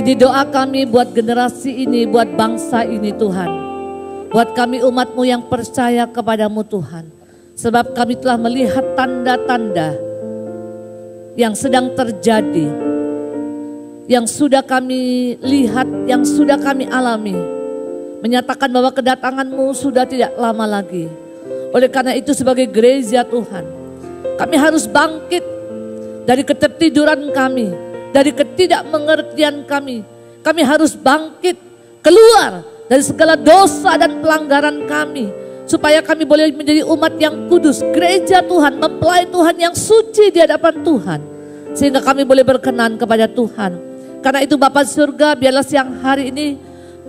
Jadi doa kami buat generasi ini, buat bangsa ini Tuhan. Buat kami umat-Mu yang percaya kepadamu Tuhan. Sebab kami telah melihat tanda-tanda yang sedang terjadi. Yang sudah kami lihat, yang sudah kami alami. Menyatakan bahwa kedatangan-Mu sudah tidak lama lagi. Oleh karena itu sebagai gereja Tuhan, kami harus bangkit dari ketertiduran kami, dari ketidakmengertian kami. Kami harus bangkit keluar dari segala dosa dan pelanggaran kami. Supaya kami boleh menjadi umat yang kudus, gereja Tuhan, mempelai Tuhan yang suci di hadapan Tuhan. Sehingga kami boleh berkenan kepada Tuhan. Karena itu Bapa surga, biarlah siang hari ini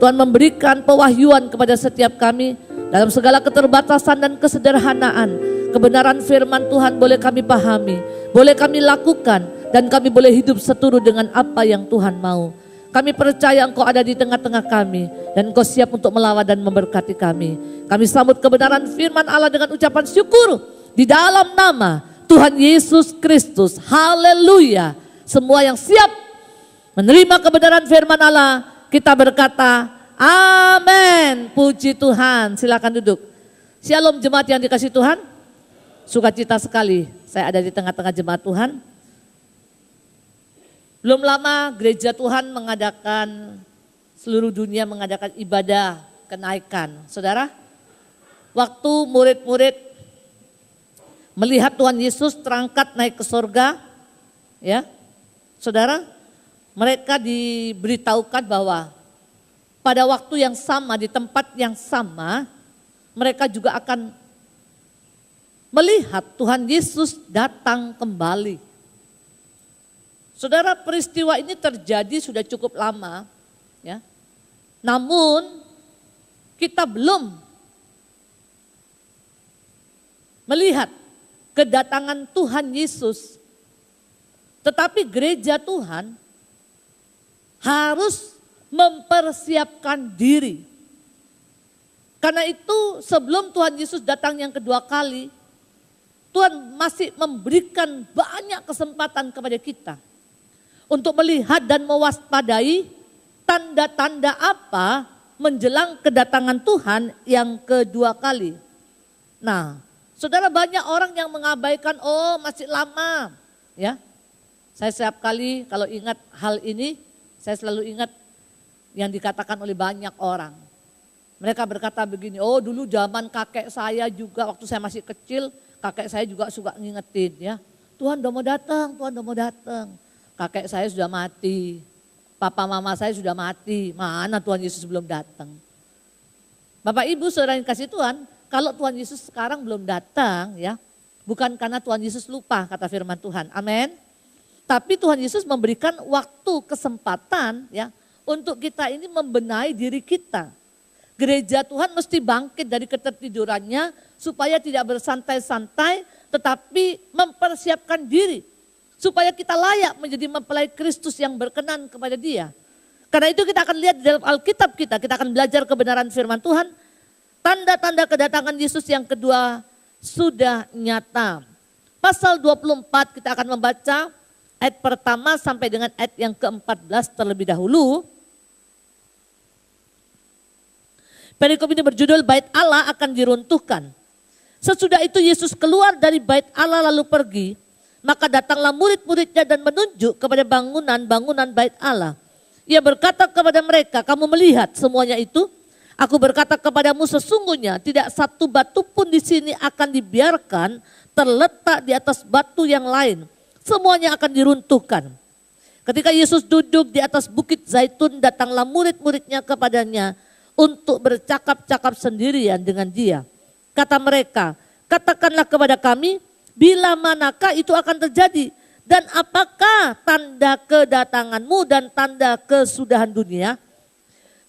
Tuhan memberikan pewahyuan kepada setiap kami. Dalam segala keterbatasan dan kesederhanaan, kebenaran firman Tuhan boleh kami pahami, boleh kami lakukan, dan kami boleh hidup seturut dengan apa yang Tuhan mau. Kami percaya Engkau ada di tengah-tengah kami, dan Engkau siap untuk melawat dan memberkati kami. Kami sambut kebenaran firman Allah dengan ucapan syukur di dalam nama Tuhan Yesus Kristus. Haleluya. Semua yang siap menerima kebenaran firman Allah, kita berkata amin. Puji Tuhan. Silakan duduk. Shalom jemaat yang dikasihi Tuhan. Sukacita sekali saya ada di tengah-tengah jemaat Tuhan. Belum lama gereja Tuhan mengadakan, seluruh dunia mengadakan ibadah kenaikan. Saudara, waktu murid-murid melihat Tuhan Yesus terangkat naik ke sorga, ya, saudara, mereka diberitahukan bahwa pada waktu yang sama, di tempat yang sama, mereka juga akan melihat Tuhan Yesus datang kembali. Saudara, peristiwa ini terjadi sudah cukup lama, ya. Namun kita belum melihat kedatangan Tuhan Yesus. Tetapi gereja Tuhan harus mempersiapkan diri. Karena itu sebelum Tuhan Yesus datang yang kedua kali, Tuhan masih memberikan banyak kesempatan kepada kita untuk melihat dan mewaspadai tanda-tanda apa menjelang kedatangan Tuhan yang kedua kali. Nah, saudara, banyak orang yang mengabaikan, oh masih lama, ya. Saya setiap kali kalau ingat hal ini, saya selalu ingat yang dikatakan oleh banyak orang. Mereka berkata begini, oh dulu zaman kakek saya juga waktu saya masih kecil, kakek saya juga suka ngingetin, ya. Tuhan udah mau datang, Tuhan udah mau datang. Kakek saya sudah mati, papa mama saya sudah mati, mana Tuhan Yesus belum datang. Bapak Ibu saudara yang kasih Tuhan, kalau Tuhan Yesus sekarang belum datang, ya, bukan karena Tuhan Yesus lupa, kata firman Tuhan, amin. Tapi Tuhan Yesus memberikan waktu, kesempatan, ya, untuk kita ini membenahi diri kita. Gereja Tuhan mesti bangkit dari ketertidurannya supaya tidak bersantai-santai, tetapi mempersiapkan diri. Supaya kita layak menjadi mempelai Kristus yang berkenan kepada Dia. Karena itu kita akan lihat di dalam Alkitab kita akan belajar kebenaran firman Tuhan. Tanda-tanda kedatangan Yesus yang kedua sudah nyata. Pasal 24 kita akan membaca ayat pertama sampai dengan ayat yang ke-14 terlebih dahulu. Perikop ini berjudul Bait Allah akan diruntuhkan. Sesudah itu Yesus keluar dari Bait Allah lalu pergi. Maka datanglah murid-muridnya dan menunjuk kepada bangunan-bangunan Bait Allah. Ia berkata kepada mereka, kamu melihat semuanya itu? Aku berkata kepadamu sesungguhnya tidak satu batu pun di sini akan dibiarkan terletak di atas batu yang lain. Semuanya akan diruntuhkan. Ketika Yesus duduk di atas bukit Zaitun, datanglah murid-muridnya kepadanya untuk bercakap-cakap sendirian dengan Dia. Kata mereka, katakanlah kepada kami, bila manakah itu akan terjadi? Dan apakah tanda kedatanganmu dan tanda kesudahan dunia?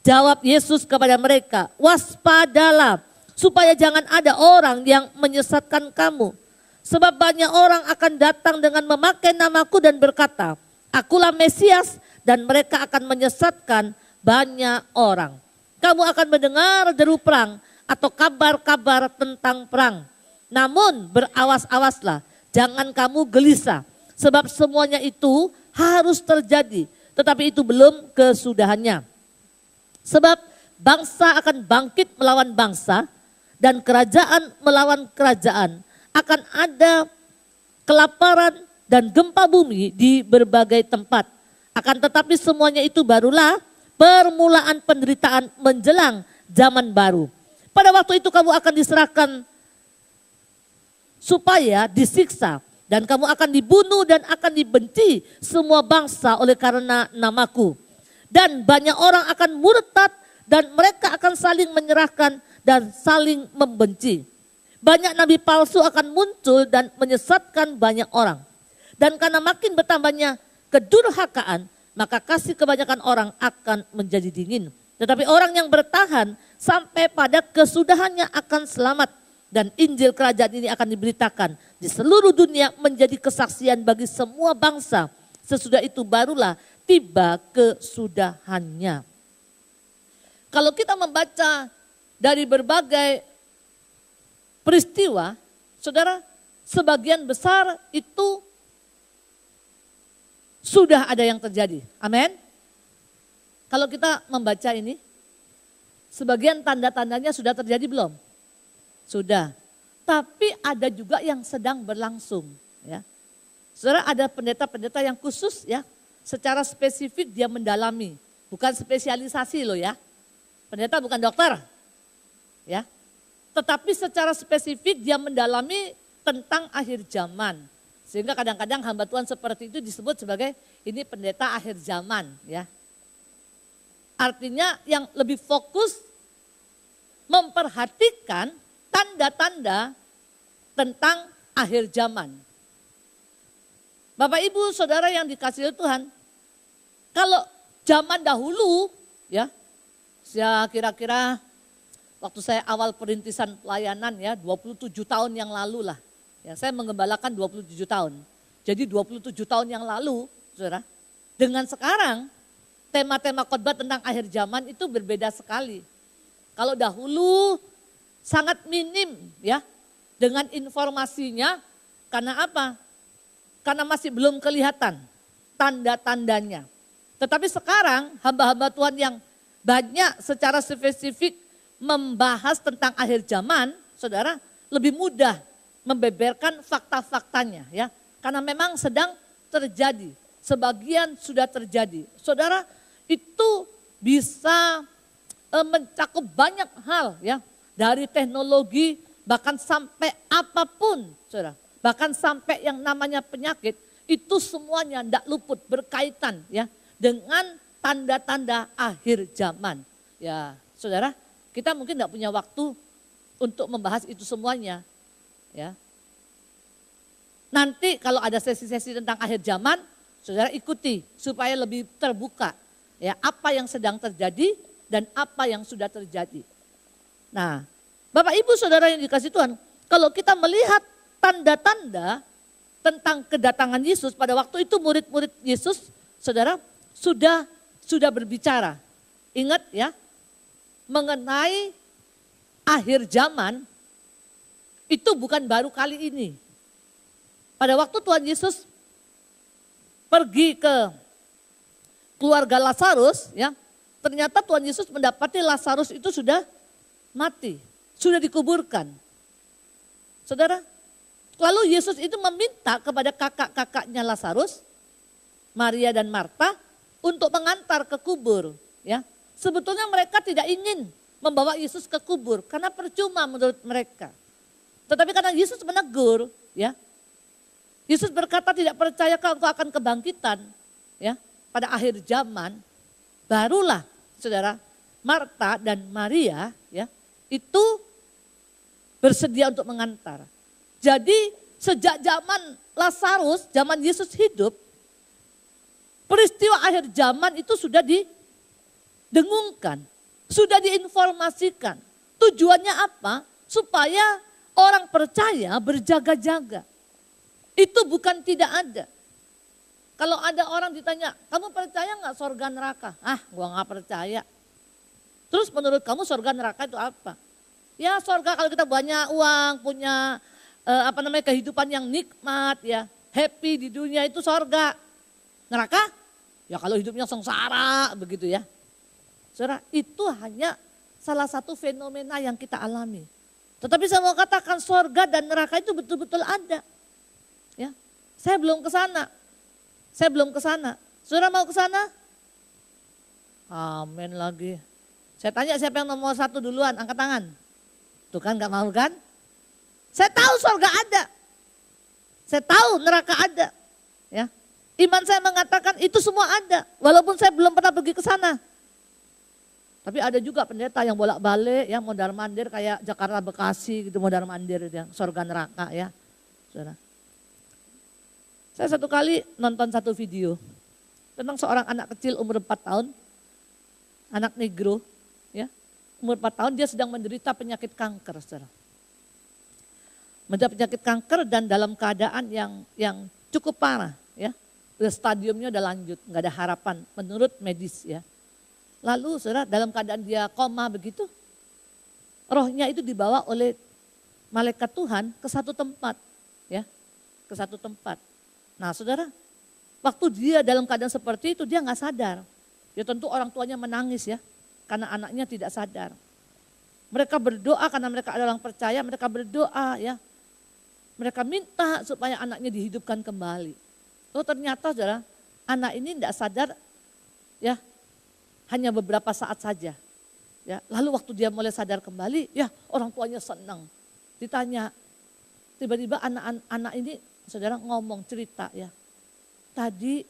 Jawab Yesus kepada mereka, waspadalah supaya jangan ada orang yang menyesatkan kamu. Sebab banyak orang akan datang dengan memakai namaku dan berkata, akulah Mesias, dan mereka akan menyesatkan banyak orang. Kamu akan mendengar deru perang atau kabar-kabar tentang perang. Namun berawas-awaslah, jangan kamu gelisah, sebab semuanya itu harus terjadi. tetapi itu belum kesudahannya. Sebab bangsa akan bangkit melawan bangsa dan kerajaan melawan kerajaan. Akan ada kelaparan dan gempa bumi di berbagai tempat. Akan tetapi semuanya itu barulah permulaan penderitaan menjelang zaman baru. Pada waktu itu kamu akan diserahkan supaya disiksa. Dan kamu akan dibunuh dan akan dibenci semua bangsa oleh karena namaku. Dan banyak orang akan murtad dan mereka akan saling menyerahkan dan saling membenci. Banyak nabi palsu akan muncul dan menyesatkan banyak orang. Dan karena makin bertambahnya kedurhakaan, maka kasih kebanyakan orang akan menjadi dingin. Tetapi orang yang bertahan sampai pada kesudahannya akan selamat. Dan Injil kerajaan ini akan diberitakan di seluruh dunia menjadi kesaksian bagi semua bangsa. Sesudah itu barulah tiba kesudahannya. Kalau kita membaca dari berbagai peristiwa, saudara, sebagian besar itu sudah ada yang terjadi. Amin. Kalau kita membaca ini, sebagian tanda-tandanya sudah terjadi belum? Sudah. Tapi ada juga yang sedang berlangsung. Ya. Saudara, ada pendeta-pendeta yang khusus ya, secara spesifik dia mendalami. Bukan spesialisasi loh ya. Pendeta bukan dokter. Ya. Tetapi secara spesifik dia mendalami tentang akhir zaman. Sehingga kadang-kadang hamba Tuhan seperti itu disebut sebagai ini pendeta akhir zaman. Ya. Artinya yang lebih fokus memperhatikan tanda-tanda tentang akhir zaman. Bapak Ibu Saudara yang dikasihi Tuhan, kalau zaman dahulu ya, saya kira-kira waktu saya awal perintisan pelayanan ya 27 tahun yang lalu lah. Ya, saya mengembalakan 27 tahun. Jadi 27 tahun yang lalu, Saudara, dengan sekarang tema-tema khotbah tentang akhir zaman itu berbeda sekali. Kalau dahulu sangat minim ya dengan informasinya, karena apa? Karena masih belum kelihatan tanda-tandanya. Tetapi sekarang hamba-hamba Tuhan yang banyak secara spesifik membahas tentang akhir zaman, saudara, lebih mudah membeberkan fakta-faktanya ya. Karena memang sedang terjadi, sebagian sudah terjadi. Saudara, itu bisa mencakup banyak hal ya. Dari teknologi bahkan sampai apapun, saudara. Bahkan sampai yang namanya penyakit, itu semuanya tidak luput berkaitan ya dengan tanda-tanda akhir zaman. Ya, saudara, kita mungkin tidak punya waktu untuk membahas itu semuanya. Ya. Nanti kalau ada sesi-sesi tentang akhir zaman, saudara ikuti supaya lebih terbuka ya apa yang sedang terjadi dan apa yang sudah terjadi. Nah, Bapak Ibu Saudara yang dikasihi Tuhan, kalau kita melihat tanda-tanda tentang kedatangan Yesus pada waktu itu murid-murid Yesus, saudara, sudah berbicara. Ingat ya, mengenai akhir zaman itu bukan baru kali ini. Pada waktu Tuhan Yesus pergi ke keluarga Lazarus, ya, ternyata Tuhan Yesus mendapati Lazarus itu sudah mati, sudah dikuburkan. Saudara, lalu Yesus itu meminta kepada kakak-kakaknya Lazarus, Maria dan Marta, untuk mengantar ke kubur. Ya, sebetulnya mereka tidak ingin membawa Yesus ke kubur karena percuma menurut mereka. Tetapi karena Yesus menegur, ya, Yesus berkata, tidak percayakah engkau akan kebangkitan, ya, pada akhir zaman, barulah, saudara, Marta dan Maria, ya, itu bersedia untuk mengantar. Jadi sejak zaman Lazarus, zaman Yesus hidup, peristiwa akhir zaman itu sudah didengungkan, sudah diinformasikan. Tujuannya apa? Supaya orang percaya berjaga-jaga. Itu bukan tidak ada. Kalau ada orang ditanya, kamu percaya nggak surga neraka? Ah, gua nggak percaya. Terus menurut kamu surga neraka itu apa? Ya surga kalau kita banyak uang, punya kehidupan yang nikmat ya, happy di dunia itu surga. Neraka? Ya kalau hidupnya sengsara begitu ya. Saudara, itu hanya salah satu fenomena yang kita alami. Tetapi saya mau katakan sorga dan neraka itu betul-betul ada. Ya, saya belum ke sana. Saya belum ke sana. Saudara mau ke sana? Amin lagi. Saya tanya siapa yang nomor 1 duluan, angkat tangan. Tuh kan gak mau kan? Saya tahu sorga ada. Saya tahu neraka ada. Ya, iman saya mengatakan itu semua ada. Walaupun saya belum pernah pergi ke sana. Tapi ada juga pendeta yang bolak-balik ya, mondar-mandir kayak Jakarta Bekasi gitu, mondar-mandir ya, sorga neraka ya. Saudara. Saya satu kali nonton satu video tentang seorang anak kecil umur 4 tahun, anak negro ya, umur 4 tahun dia sedang menderita penyakit kanker, saudara. Menderita penyakit kanker dan dalam keadaan yang cukup parah ya. Stadiumnya udah lanjut, nggak ada harapan menurut medis ya. Lalu saudara dalam keadaan dia koma begitu, rohnya itu dibawa oleh malaikat Tuhan ke satu tempat ya, ke satu tempat. Nah saudara, waktu dia dalam keadaan seperti itu dia nggak sadar. Ya tentu orang tuanya menangis ya, karena anaknya tidak sadar. Mereka berdoa karena mereka adalah orang percaya, mereka berdoa ya. Mereka minta supaya anaknya dihidupkan kembali. Oh ternyata saudara, anak ini tidak sadar ya, hanya beberapa saat saja. Ya, lalu waktu dia mulai sadar kembali, ya orang tuanya senang. Ditanya, tiba-tiba anak ini saudara ngomong cerita ya. Tadi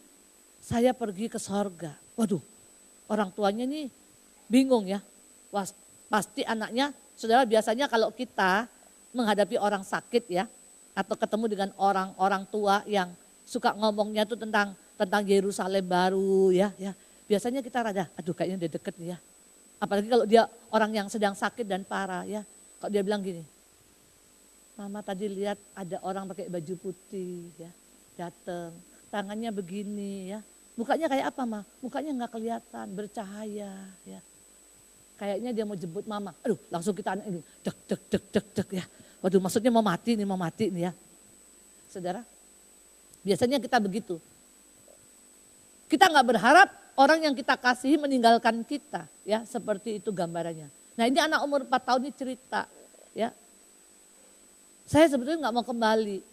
saya pergi ke sorga. Waduh, orang tuanya nih bingung ya. Pasti anaknya, saudara biasanya kalau kita menghadapi orang sakit ya, atau ketemu dengan orang-orang tua yang suka ngomongnya tuh tentang Yerusalem baru ya. Biasanya kita rada, aduh kayaknya dia deket nih ya. Apalagi kalau dia orang yang sedang sakit dan parah ya. Kalau dia bilang gini, mama tadi lihat ada orang pakai baju putih ya, datang, tangannya begini ya. Mukanya kayak apa mah? Mukanya nggak kelihatan, bercahaya ya. Kayaknya dia mau jemput mama. Aduh langsung kita anak ini, dek ya. Waduh maksudnya mau mati nih ya. Saudara, biasanya kita begitu. Kita nggak berharap orang yang kita kasihi meninggalkan kita ya, seperti itu gambarannya. Nah ini anak umur 4 tahun ini cerita ya. Saya sebetulnya nggak mau kembali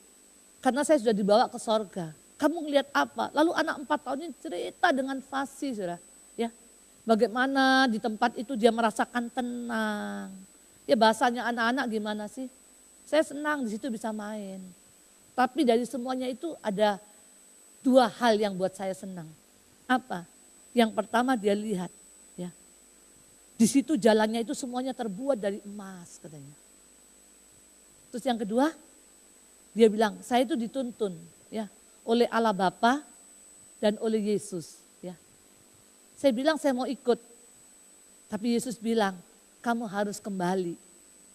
karena saya sudah dibawa ke sorga. Kamu ngelihat apa? Lalu anak 4 tahun ini cerita dengan fasih saudara ya. Bagaimana di tempat itu dia merasakan tenang. Ya bahasanya anak-anak gimana sih? Saya senang di situ bisa main. Tapi dari semuanya itu ada 2 hal yang buat saya senang. Apa? Yang pertama dia lihat ya. Di situ jalannya itu semuanya terbuat dari emas katanya. Terus yang kedua, dia bilang, saya itu dituntun ya oleh Allah Bapa dan oleh Yesus ya. Saya bilang saya mau ikut. Tapi Yesus bilang, kamu harus kembali.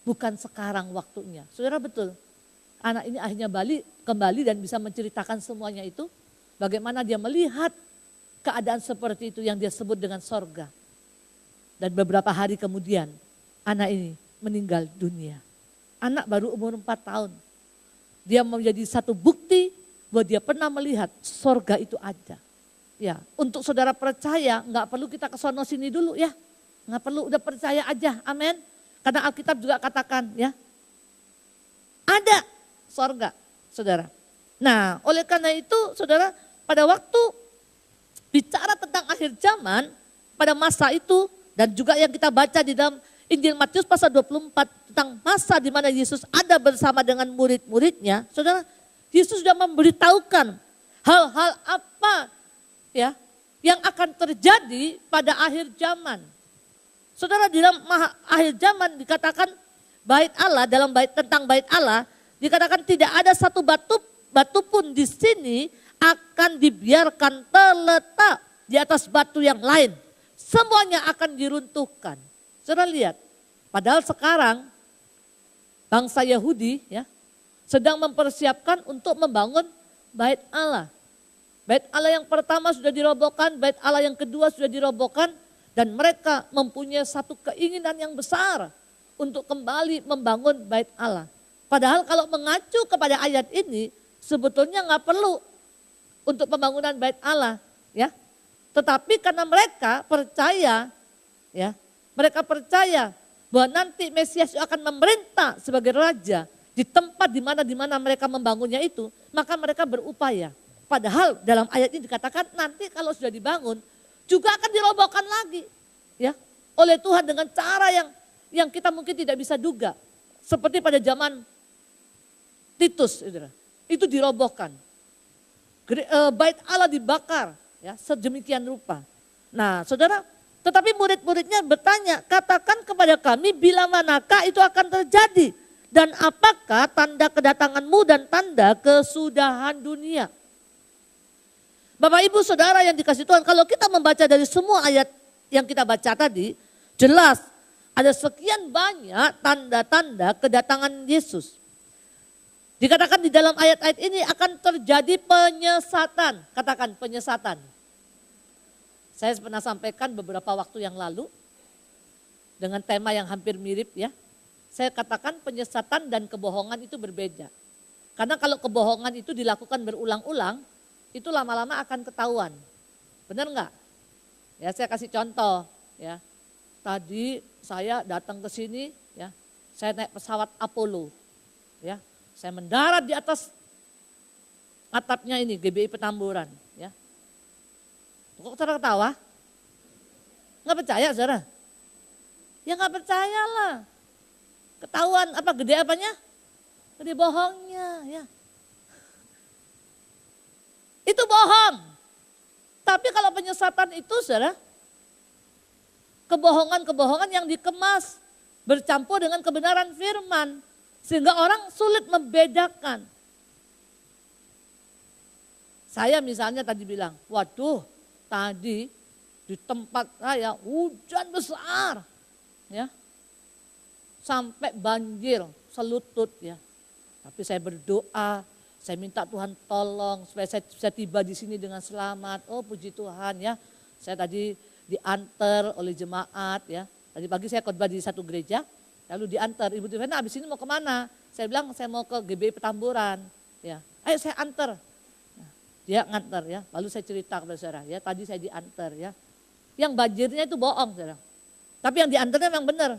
Bukan sekarang waktunya. Saudara betul. Anak ini akhirnya kembali dan bisa menceritakan semuanya itu. Bagaimana dia melihat keadaan seperti itu yang dia sebut dengan sorga. Dan beberapa hari kemudian anak ini meninggal dunia. Anak baru umur 4 tahun. Dia menjadi satu bukti bahwa dia pernah melihat sorga itu ada. Ya, untuk saudara percaya nggak perlu kita ke sono sini dulu ya. Nggak perlu, udah percaya aja, amin. Karena Alkitab juga katakan ya, ada sorga saudara. Nah oleh karena itu saudara, pada waktu bicara tentang akhir zaman, pada masa itu, dan juga yang kita baca di dalam Injil Matius pasal 24 tentang masa di mana Yesus ada bersama dengan murid-muridnya, saudara, Yesus sudah memberitahukan hal-hal apa ya yang akan terjadi pada akhir zaman. Saudara, di dalam akhir zaman dikatakan bait Allah, dalam tentang bait Allah, dikatakan tidak ada satu batu pun di sini akan dibiarkan terletak di atas batu yang lain. Semuanya akan diruntuhkan. Saudara lihat, padahal sekarang bangsa Yahudi ya sedang mempersiapkan untuk membangun bait Allah. Bait Allah yang pertama sudah dirobohkan, bait Allah yang kedua sudah dirobohkan, dan mereka mempunyai satu keinginan yang besar untuk kembali membangun bait Allah. Padahal kalau mengacu kepada ayat ini sebetulnya nggak perlu untuk pembangunan bait Allah ya. Tetapi karena mereka percaya, ya, mereka percaya bahwa nanti Mesias akan memerintah sebagai raja di tempat di mana mereka membangunnya itu, maka mereka berupaya. Padahal dalam ayat ini dikatakan nanti kalau sudah dibangun juga akan dirobohkan lagi, ya, oleh Tuhan dengan cara yang kita mungkin tidak bisa duga. Seperti pada zaman Titus, itu dirobohkan. Bait Allah dibakar, ya, sedemikian rupa. Nah, saudara, tetapi murid-muridnya bertanya, katakan kepada kami bila manakah itu akan terjadi dan apakah tanda kedatanganmu dan tanda kesudahan dunia. Bapak Ibu Saudara yang dikasihi Tuhan, kalau kita membaca dari semua ayat yang kita baca tadi, jelas ada sekian banyak tanda-tanda kedatangan Yesus. Dikatakan di dalam ayat-ayat ini akan terjadi penyesatan. Katakan penyesatan. Saya pernah sampaikan beberapa waktu yang lalu dengan tema yang hampir mirip, ya. Saya katakan penyesatan dan kebohongan itu berbeda. Karena kalau kebohongan itu dilakukan berulang-ulang, itu lama-lama akan ketahuan. Benar enggak? Ya, saya kasih contoh, ya. Tadi saya datang ke sini, ya. Saya naik pesawat Apollo, ya. Saya mendarat di atas atapnya ini GBI Petamburan, ya. Kok saudara ketawa? Nggak percaya saudara? Ya nggak percayalah. Ketahuan apa gede apanya? Gede bohongnya, ya. Itu bohong. Tapi kalau penyesatan itu saudara, kebohongan-kebohongan yang dikemas bercampur dengan kebenaran firman. Sehingga orang sulit membedakan. Saya misalnya tadi bilang, waduh tadi di tempat saya hujan besar. Ya, sampai banjir selutut, ya. Tapi saya berdoa, saya minta Tuhan tolong supaya saya bisa tiba di sini dengan selamat. Oh puji Tuhan, ya. Saya tadi diantar oleh jemaat, ya. Tadi pagi saya khotbah di satu gereja, lalu diantar. Ibu Tivana abis ini mau kemana? Saya bilang saya mau ke GBI Petamburan, ya. Ayo saya antar. Dia ngantar, ya. Lalu saya cerita kepada saudara, ya. Tadi saya diantar, ya. Yang banjirnya itu bohong, saudara. Tapi yang diantarnya memang benar.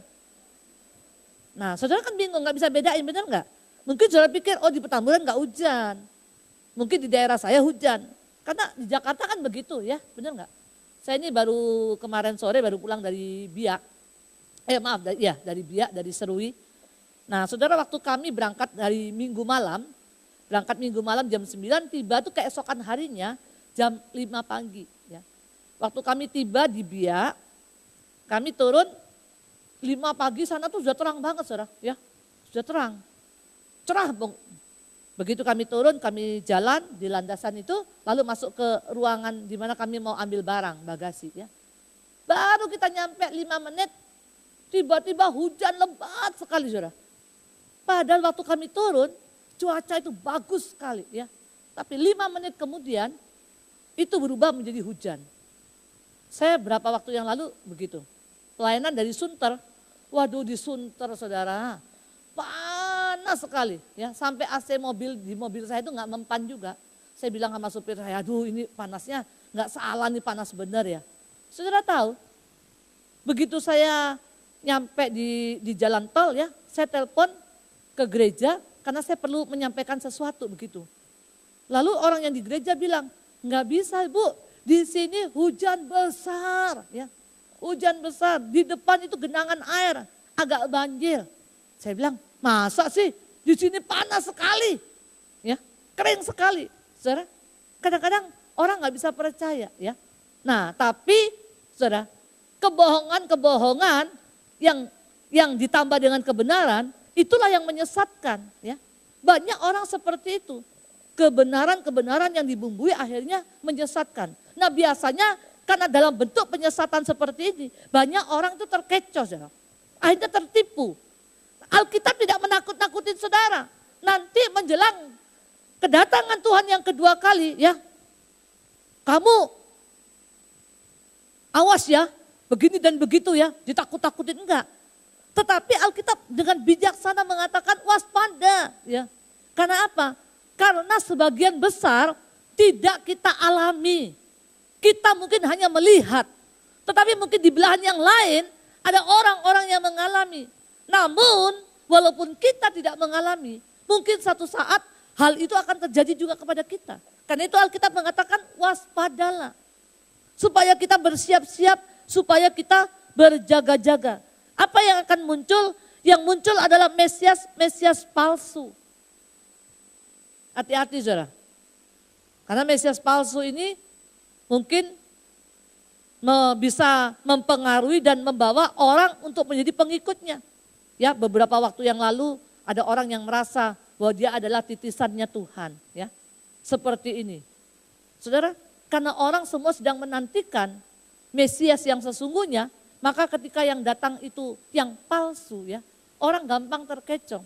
Nah, saudara kan bingung, nggak bisa bedain, benar nggak? Mungkin saudara pikir, oh di Petamburan nggak hujan. Mungkin di daerah saya hujan. Karena di Jakarta kan begitu, ya, benar nggak? Saya ini baru kemarin sore baru pulang dari Biak. Dari Biak, dari Serui. Nah, saudara, waktu kami berangkat dari Minggu malam jam 9, tiba tuh keesokan harinya jam 5 pagi. Ya. Waktu kami tiba di Biak, kami turun 5 pagi sana tuh sudah terang banget saudara. Ya, sudah terang. Cerah. Begitu kami turun, kami jalan di landasan itu, lalu masuk ke ruangan di mana kami mau ambil barang, bagasi. Ya. Baru kita nyampe 5 menit, tiba-tiba hujan lebat sekali saudara. Padahal waktu kami turun, cuaca itu bagus sekali ya. Tapi 5 menit kemudian, itu berubah menjadi hujan. Saya berapa waktu yang lalu begitu. Pelayanan dari Sunter, waduh di Sunter saudara, panas sekali ya. Sampai AC di mobil saya itu nggak mempan juga. Saya bilang sama supir saya, aduh ini panasnya nggak salah nih, panas benar ya. Saudara tahu, begitu saya nyampe di jalan tol ya, saya telepon ke gereja karena saya perlu menyampaikan sesuatu begitu. Lalu orang yang di gereja bilang, nggak bisa Ibu, di sini hujan besar ya. Hujan besar, di depan itu genangan air, agak banjir. Saya bilang, masa sih di sini panas sekali, ya, kering sekali. Saudara, kadang-kadang orang nggak bisa percaya, ya. Nah, tapi, saudara, kebohongan-kebohongan yang ditambah dengan kebenaran, itulah yang menyesatkan, ya. Banyak orang seperti itu, kebenaran-kebenaran yang dibumbui akhirnya menyesatkan. Nah, biasanya karena dalam bentuk penyesatan seperti ini, banyak orang itu terkecoh, saudara. Akhirnya tertipu. Alkitab tidak menakut-nakutin saudara. Nanti menjelang kedatangan Tuhan yang kedua kali, ya, kamu awas ya, begini dan begitu ya, ditakut-takutin enggak. Tetapi Alkitab dengan bijaksana mengatakan waspada, ya. Karena apa? Karena sebagian besar tidak kita alami. Kita mungkin hanya melihat, tetapi mungkin di belahan yang lain ada orang-orang yang mengalami. Namun walaupun kita tidak mengalami, mungkin satu saat hal itu akan terjadi juga kepada kita. Karena itu Alkitab mengatakan waspadalah. Supaya kita bersiap-siap, supaya kita berjaga-jaga. Apa yang akan muncul? Yang muncul adalah Mesias palsu. Hati-hati saudara. Karena Mesias palsu ini mungkin bisa mempengaruhi dan membawa orang untuk menjadi pengikutnya. Ya, beberapa waktu yang lalu ada orang yang merasa bahwa dia adalah titisannya Tuhan. Ya, seperti ini. Saudara, karena orang semua sedang menantikan Mesias yang sesungguhnya, maka ketika yang datang itu yang palsu ya, orang gampang terkecoh.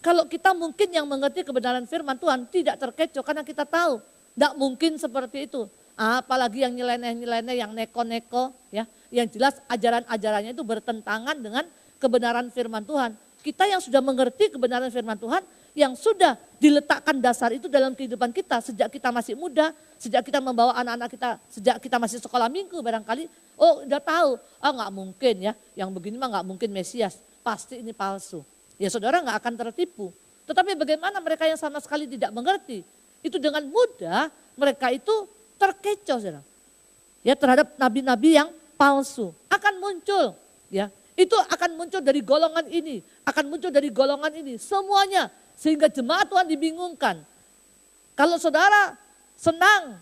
Kalau kita mungkin yang mengerti kebenaran firman Tuhan tidak terkecoh karena kita tahu tidak mungkin seperti itu. Apalagi yang nyeleneh-nyeleneh, yang neko-neko ya, yang jelas ajaran-ajarannya itu bertentangan dengan kebenaran firman Tuhan. Kita yang sudah mengerti kebenaran firman Tuhan, yang sudah diletakkan dasar itu dalam kehidupan kita sejak kita masih muda, sejak kita membawa anak-anak kita, sejak kita masih sekolah minggu barangkali, udah tahu, nggak mungkin ya, yang begini mah nggak mungkin Mesias, pasti ini palsu. Ya saudara nggak akan tertipu. Tetapi bagaimana mereka yang sama sekali tidak mengerti, itu dengan mudah mereka itu terkecoh saudara. Ya terhadap nabi-nabi yang palsu akan muncul ya. Itu akan muncul dari golongan ini, akan muncul dari golongan ini, semuanya. Sehingga jemaat Tuhan dibingungkan. Kalau saudara senang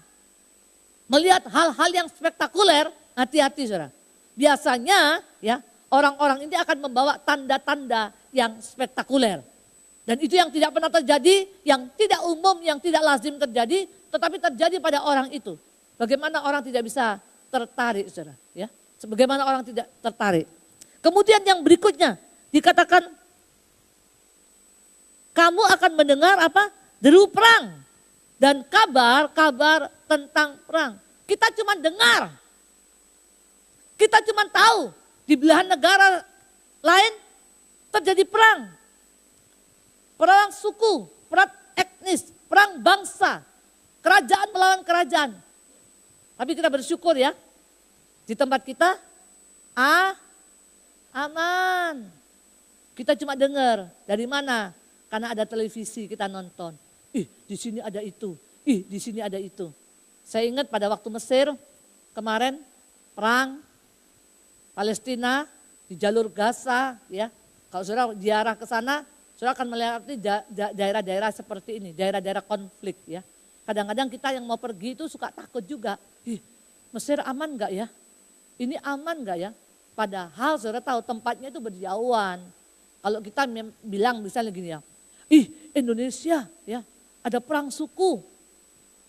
melihat hal-hal yang spektakuler, hati-hati saudara. Biasanya ya orang-orang ini akan membawa tanda-tanda yang spektakuler. Dan itu yang tidak pernah terjadi, yang tidak umum, yang tidak lazim terjadi, tetapi terjadi pada orang itu. Bagaimana orang tidak bisa tertarik saudara. Ya? Bagaimana orang tidak tertarik. Kemudian yang berikutnya dikatakan kamu akan mendengar apa? Deru perang dan kabar tentang perang. Kita cuma dengar. Kita cuma tahu di belahan negara lain terjadi perang. Perang suku, perang etnis, perang bangsa. Kerajaan melawan kerajaan. Tapi kita bersyukur ya. Di tempat kita aman. Kita cuma dengar. Dari mana? Karena ada televisi kita nonton. Di sini ada itu. Di sini ada itu. Saya ingat pada waktu Mesir kemarin perang Palestina di jalur Gaza ya. Kalau saudara ziarah ke sana, saudara akan melihat daerah-daerah seperti ini, daerah-daerah konflik ya. Kadang-kadang kita yang mau pergi itu suka takut juga. Mesir aman enggak ya? Ini aman enggak ya? Padahal saudara tahu tempatnya itu berjauhan. Kalau kita bilang misalnya gini ya, Indonesia ya ada perang suku.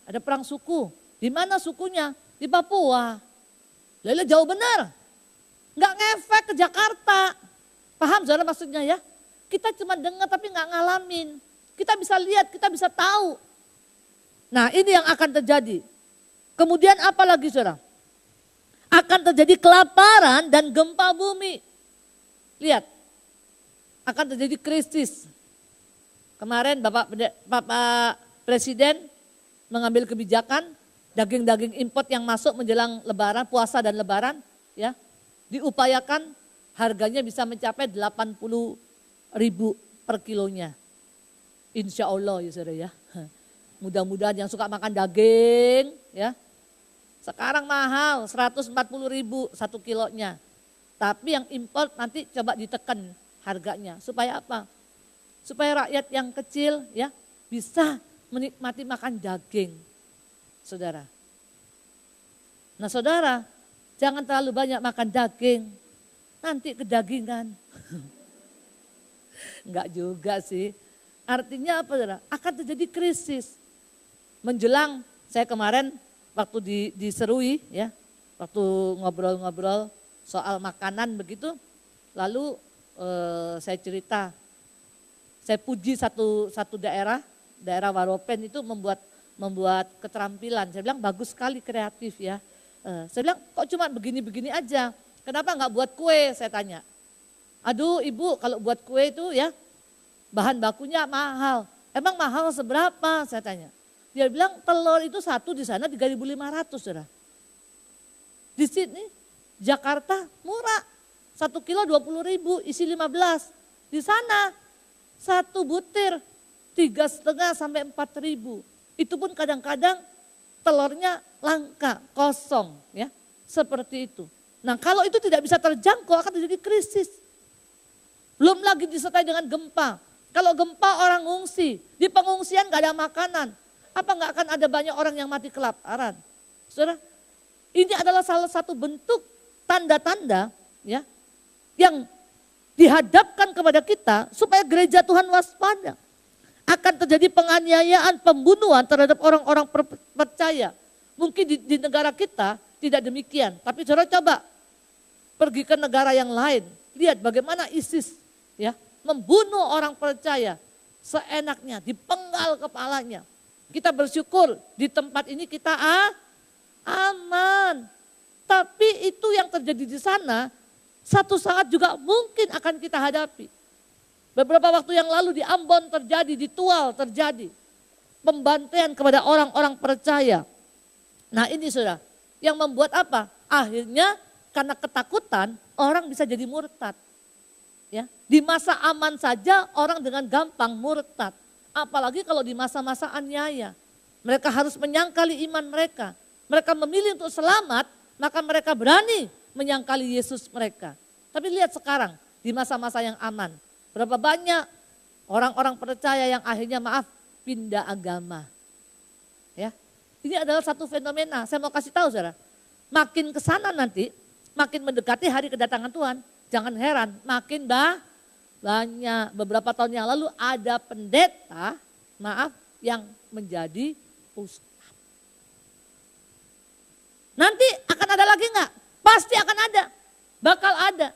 Ada perang suku. Di mana sukunya? Di Papua. Lalu jauh benar. Nggak ngefek ke Jakarta. Paham saudara maksudnya ya? Kita cuma dengar tapi nggak ngalamin. Kita bisa lihat, kita bisa tahu. Nah ini yang akan terjadi. Kemudian apa lagi saudara? Akan terjadi kelaparan dan gempa bumi. Lihat, akan terjadi krisis. Kemarin Bapak Presiden mengambil kebijakan daging-daging import yang masuk menjelang lebaran, puasa dan lebaran. Ya, diupayakan harganya bisa mencapai 80.000 per kilonya. Insya Allah ya saudara ya. Mudah-mudahan yang suka makan daging ya. Sekarang mahal 140.000 1 kilonya. Tapi yang impor nanti coba ditekan harganya. Supaya apa? Supaya rakyat yang kecil ya bisa menikmati makan daging. Saudara. Nah saudara, jangan terlalu banyak makan daging. Nanti kedagingan. Enggak juga sih. Artinya apa saudara? Akan terjadi krisis. Menjelang saya kemarin waktu diserui ya, waktu ngobrol-ngobrol soal makanan begitu, lalu saya cerita, saya puji satu daerah Waropen itu membuat keterampilan. Saya bilang bagus sekali kreatif ya. Saya bilang kok cuma begini-begini aja, kenapa nggak buat kue? Saya tanya. Aduh ibu kalau buat kue itu ya bahan bakunya mahal. Emang mahal seberapa? Saya tanya. Dia bilang telur itu satu di sana 3.500 saudara. Di sini Jakarta murah, 1 kilo 20.000, isi 15. Di sana 1 butir 3,5 sampai 4.000. Itu pun kadang-kadang telurnya langka, kosong ya. Seperti itu. Nah kalau itu tidak bisa terjangkau akan terjadi krisis. Belum lagi disertai dengan gempa. Kalau gempa orang ngungsi, di pengungsian gak ada makanan. Apa gak akan ada banyak orang yang mati kelaparan? Saudara, ini adalah salah satu bentuk tanda-tanda ya yang dihadapkan kepada kita supaya gereja Tuhan waspada. Akan terjadi penganiayaan, pembunuhan terhadap orang-orang percaya. Mungkin di negara kita tidak demikian, tapi saudara coba pergi ke negara yang lain, lihat bagaimana ISIS ya membunuh orang percaya seenaknya, dipenggal kepalanya. Kita bersyukur di tempat ini kita aman. Tapi itu yang terjadi di sana satu saat juga mungkin akan kita hadapi. Beberapa waktu yang lalu di Ambon terjadi, di Tual terjadi pembantaian kepada orang-orang percaya. Nah ini saudara, yang membuat apa? Akhirnya karena ketakutan orang bisa jadi murtad. Ya, di masa aman saja orang dengan gampang murtad. Apalagi kalau di masa-masa aniaya. Mereka harus menyangkali iman mereka. Mereka memilih untuk selamat, maka mereka berani menyangkali Yesus mereka. Tapi lihat sekarang di masa-masa yang aman. Berapa banyak orang-orang percaya yang akhirnya pindah agama. Ya, ini adalah satu fenomena. Saya mau kasih tahu saudara. Makin ke sana nanti, makin mendekati hari kedatangan Tuhan. Jangan heran, makin banyak. Beberapa tahun yang lalu ada pendeta, yang menjadi ustaz. Nanti akan ada lagi enggak? Pasti akan ada, bakal ada.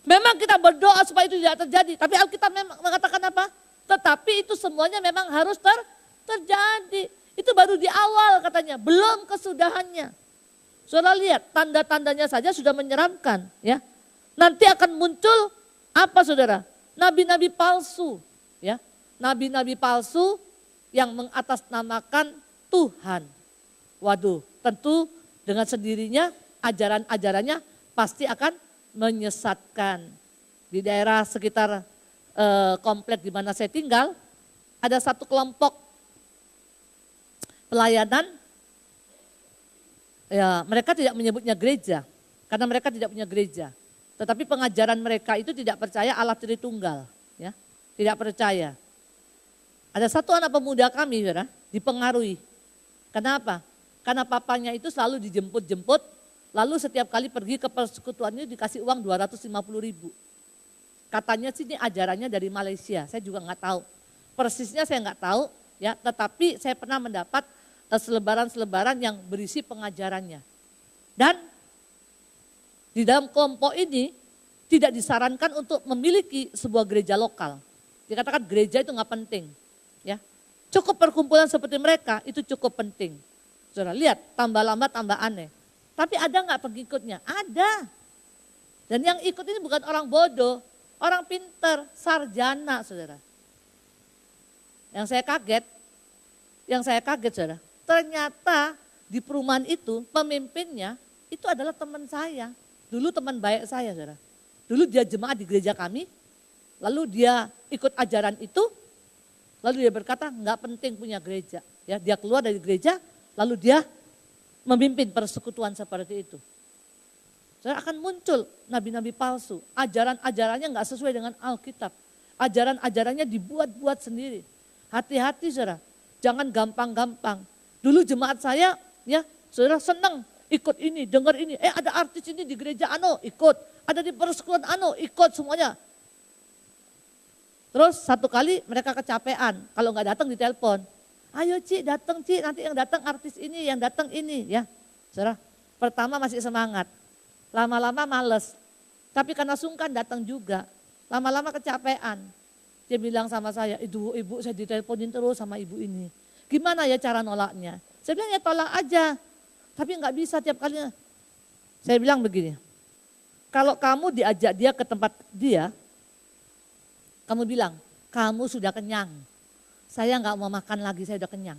Memang kita berdoa supaya itu tidak terjadi, tapi Alkitab memang mengatakan apa? Tetapi itu semuanya memang harus terjadi. Itu baru di awal katanya, belum kesudahannya. Saudara lihat, tanda-tandanya saja sudah menyeramkan ya. Nanti akan muncul apa saudara? Nabi-nabi palsu ya. Nabi-nabi palsu yang mengatasnamakan Tuhan. Waduh, tentu dengan sendirinya ajaran-ajarannya pasti akan menyesatkan. Di daerah sekitar komplek di mana saya tinggal, ada satu kelompok pelayanan. Ya, mereka tidak menyebutnya gereja karena mereka tidak punya gereja. Tetapi pengajaran mereka itu tidak percaya Allah Tritunggal, ya. Tidak percaya. Ada satu anak pemuda kami, saudara, dipengaruhi. Kenapa? Karena papanya itu selalu dijemput-jemput, lalu setiap kali pergi ke persekutuannya dikasih uang 250.000. Katanya sih ini ajarannya dari Malaysia, saya juga nggak tahu. Persisnya saya nggak tahu, ya. Tetapi saya pernah mendapat selebaran-selebaran yang berisi pengajarannya. Dan di dalam kelompok ini tidak disarankan untuk memiliki sebuah gereja lokal. Dikatakan gereja itu nggak penting, ya. Cukup perkumpulan seperti mereka itu cukup penting. Saudara lihat, tambah lama tambah aneh. Tapi ada nggak pengikutnya? Ada. Dan yang ikut ini bukan orang bodoh, orang pintar, sarjana, saudara. Yang saya kaget, saudara. Ternyata di perumahan itu pemimpinnya itu adalah teman saya. Dulu teman baik saya, saudara. Dulu dia jemaat di gereja kami, lalu dia ikut ajaran itu, lalu dia berkata nggak penting punya gereja. Ya, dia keluar dari gereja, lalu dia memimpin persekutuan seperti itu. Saudara, akan muncul nabi-nabi palsu, ajaran-ajarannya nggak sesuai dengan Alkitab. Ajaran-ajarannya dibuat-buat sendiri. Hati-hati saudara, jangan gampang-gampang. Dulu jemaat saya, ya saudara senang ikut ini, dengar ini. Ada artis ini di gereja ikut. Ada di persekutuan ikut semuanya. Terus satu kali mereka kecapean, kalau nggak datang ditelepon. Ayo Ci, datang Ci, nanti yang datang artis ini, yang datang ini ya. Saudara, pertama masih semangat, lama-lama males. Tapi karena sungkan datang juga, lama-lama kecapean. Dia bilang sama saya, ibu saya diteleponin terus sama ibu ini. Gimana ya cara nolaknya? Saya bilang ya tolak aja, tapi nggak bisa tiap kalinya. Saya bilang begini, kalau kamu diajak dia ke tempat dia, kamu bilang, kamu sudah kenyang. Saya nggak mau makan lagi, saya udah kenyang.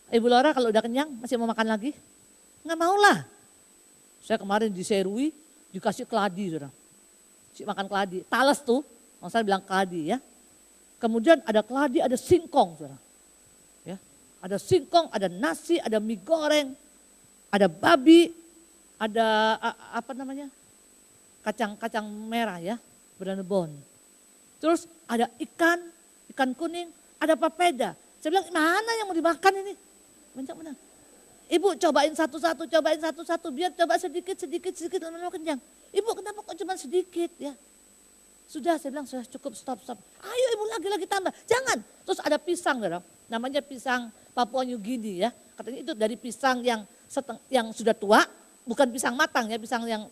Ibu Laura kalau udah kenyang masih mau makan lagi? Nggak mau lah. Saya kemarin diserui, dikasih keladi, saudara. Si makan keladi, talas tuh, saya bilang keladi ya. Kemudian ada keladi, ada singkong, saudara. Ya, ada singkong, ada nasi, ada mie goreng, ada babi, ada apa namanya, kacang merah ya, beranebon. Terus ada ikan kuning, ada papeda. Saya bilang, mana yang mau dimakan ini? Banyak mana? Ibu cobain satu-satu, biar coba sedikit, lama-lama kenyang. Ibu kenapa kok cuma sedikit ya? Sudah, saya bilang sudah cukup, stop. Ayo ibu lagi tambah, jangan. Terus ada pisang, namanya pisang Papua New Guinea ya. Katanya itu dari pisang yang sudah tua, bukan pisang matang ya, pisang yang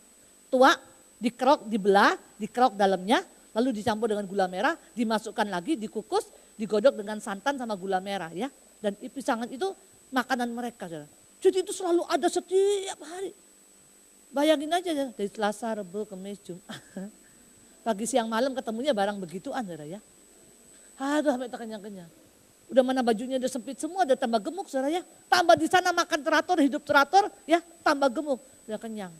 tua, dikerok, dibelah, dikerok dalamnya, lalu dicampur dengan gula merah, dimasukkan lagi, dikukus, digodok dengan santan sama gula merah ya. Dan pisangan itu makanan mereka. Saudara. Jadi itu selalu ada setiap hari. Bayangin aja ya, dari Selasa, Rabu, Kamis, Jumat. Pagi, siang, malam ketemunya barang begituan saudara ya. Aduh sampai kenyang-kenyang. Udah mana bajunya udah sempit semua, udah tambah gemuk saudara ya. Tambah di sana makan teratur, hidup teratur ya, tambah gemuk, udah kenyang.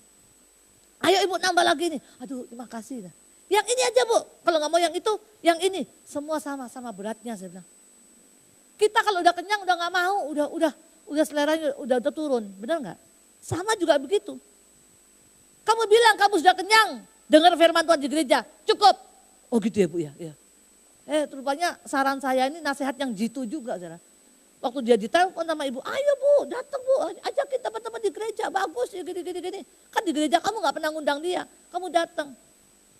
Ayo ibu nambah lagi nih. Aduh terima kasih. Yang ini aja bu, kalau nggak mau yang itu, yang ini. Semua sama beratnya saya bilang. Kita kalau udah kenyang udah nggak mau, udah seleranya udah turun, benar nggak? Sama juga begitu. Kamu bilang kamu sudah kenyang, dengar firman Tuhan di gereja, cukup. Oh gitu ya bu ya. Rupanya saran saya ini nasihat yang jitu juga. Saudara. Waktu dia ditelepon sama ibu, ayo bu datang bu, ajakin teman-teman di gereja, bagus ya gini. Kan di gereja kamu gak pernah ngundang dia, kamu datang.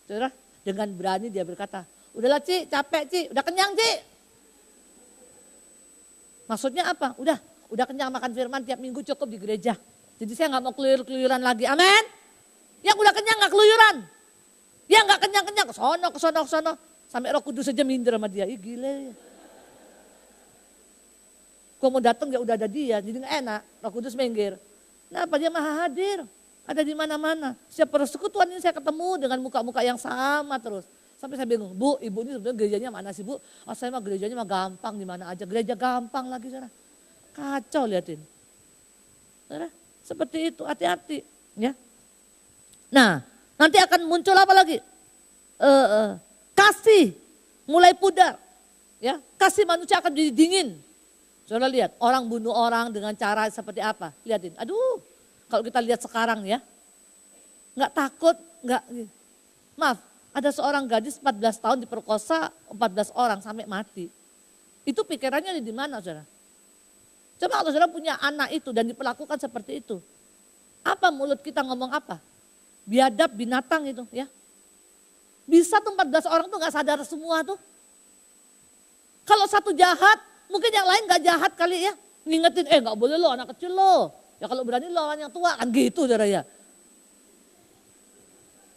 Saudara, dengan berani dia berkata, udahlah Ci, capek Ci, udah kenyang Ci. Maksudnya apa? Udah kenyang makan firman tiap minggu cukup di gereja. Jadi saya gak mau keluyuran lagi, amin. Yang udah kenyang gak keluyuran. Yang gak kenyang-kenyang, ke sono. Sampai Roh Kudus saja minder sama dia, ih gile ya. Gua mau datang ya udah ada dia, jadi gak enak, Roh Kudus minggir. Kenapa dia maha hadir, ada di mana-mana. Setiap persekutuan ini saya ketemu dengan muka-muka yang sama terus. Sampai saya bingung, bu ibu ini sebenarnya gerejanya mana sih bu? Oh saya mah gerejanya mah gampang di mana aja, gereja gampang lagi saudara. Kacau liatin. Saudara, seperti itu, hati-hati ya. Nah, nanti akan muncul apa lagi? Kasih mulai pudar. Ya, kasih manusia akan jadi dingin. Saudara lihat, orang bunuh orang dengan cara seperti apa? Lihatin, aduh kalau kita lihat sekarang ya. Enggak takut, maaf, ada seorang gadis 14 tahun diperkosa 14 orang sampai mati. Itu pikirannya di mana saudara? Coba kalau saudara punya anak itu dan diperlakukan seperti itu. Apa mulut kita ngomong apa? Biadab binatang itu ya. Bisa tuh 14 orang tuh gak sadar semua tuh. Kalau satu jahat, mungkin yang lain gak jahat kali ya. Ngingetin, gak boleh lo anak kecil lo. Ya kalau berani lo lawan yang tua, kan gitu saudara ya.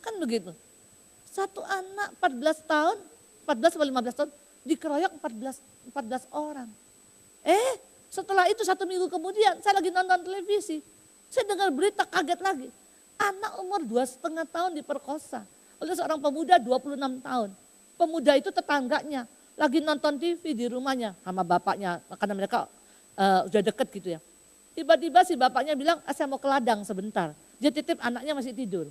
Kan begitu. Satu anak 14 tahun, 14 atau 15 tahun, dikeroyok 14 orang. Setelah itu 1 minggu kemudian, saya lagi nonton televisi. Saya dengar berita kaget lagi. Anak umur 2,5 tahun diperkosa oleh seorang pemuda 26 tahun. Pemuda itu tetangganya lagi nonton TV di rumahnya sama bapaknya karena mereka udah deket gitu ya. Tiba-tiba si bapaknya bilang, saya mau ke ladang sebentar. Dia titip anaknya masih tidur.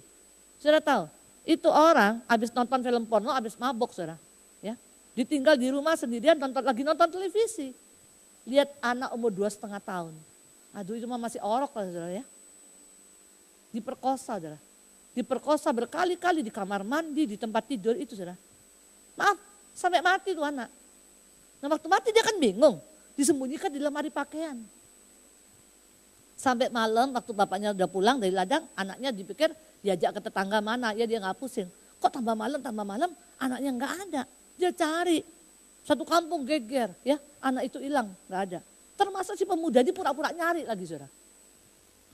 Saudara tahu, itu orang habis nonton film porno, habis mabok saudara. Ya, ditinggal di rumah sendirian lagi nonton televisi. Lihat anak umur 2,5 tahun. Aduh itu mah masih orok lah saudara ya. Diperkosa saudara. Diperkosa berkali-kali di kamar mandi, di tempat tidur itu saudara. Maaf, sampai mati tuh anak. Nah waktu mati dia kan bingung, disembunyikan di lemari pakaian. Sampai malam waktu bapaknya udah pulang dari ladang, anaknya dipikir diajak ke tetangga mana, ya dia gak pusing. Kok tambah malam, anaknya gak ada. Dia cari, satu kampung geger ya, anak itu hilang, gak ada. Termasuk si pemuda ini pura-pura nyari lagi saudara.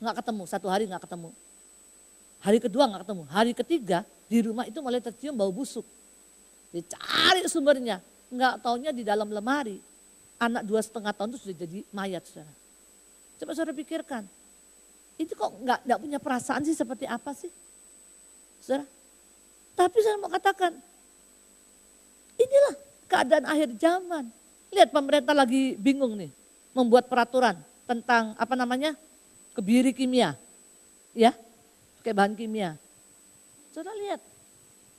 Gak ketemu, 1 hari gak ketemu. Hari kedua gak ketemu, hari ketiga di rumah itu mulai tercium bau busuk. Dicari sumbernya, gak taunya di dalam lemari. Anak 2,5 tahun itu sudah jadi mayat saudara. Coba saudara pikirkan, itu kok gak punya perasaan sih seperti apa sih? Saudara, tapi saya mau katakan, inilah keadaan akhir zaman. Lihat pemerintah lagi bingung nih, membuat peraturan tentang apa namanya, kebiri kimia, ya, pakai bahan kimia. Saudara lihat,